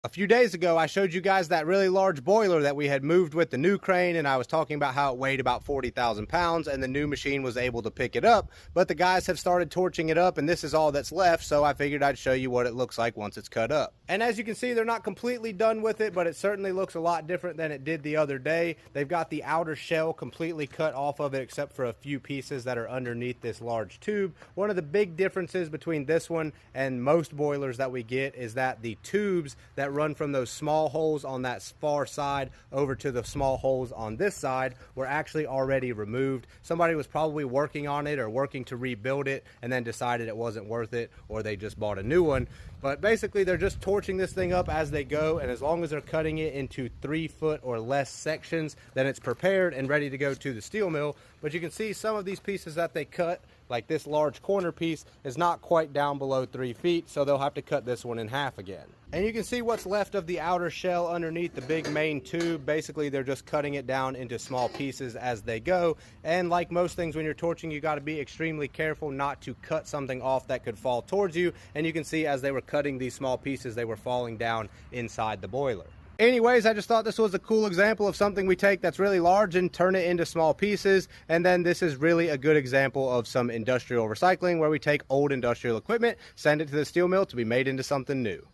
A few days ago, I showed you guys that really large boiler that we had moved with the new crane, and I was talking about how it weighed about 40,000 pounds, and the new machine was able to pick it up, but the guys have started torching it up, and this is all that's left, so I figured I'd show you what it looks like once it's cut up. And as you can see, they're not completely done with it, but it certainly looks a lot different than it did the other day. They've got the outer shell completely cut off of it, except for a few pieces that are underneath this large tube. One of the big differences between this one and most boilers that we get is that the tubes that run from those small holes on that far side over to the small holes on this side were actually already removed. Somebody was probably working on it or working to rebuild it and then decided it wasn't worth it, or they just bought a new one. But basically they're just torching this thing up as they go, and as long as they're cutting it into 3-foot or less sections, then it's prepared and ready to go to the steel mill. But you can see some of these pieces that they cut, like this large corner piece, is not quite down below 3 feet, so they'll have to cut this one in half again. And you can see what's left of the outer shell underneath the big main tube. Basically, they're just cutting it down into small pieces as they go. And like most things when you're torching, you got to be extremely careful not to cut something off that could fall towards you. And you can see as they were cutting these small pieces, they were falling down inside the boiler. Anyways, I just thought this was a cool example of something we take that's really large and turn it into small pieces. And then this is really a good example of some industrial recycling, where we take old industrial equipment, send it to the steel mill to be made into something new.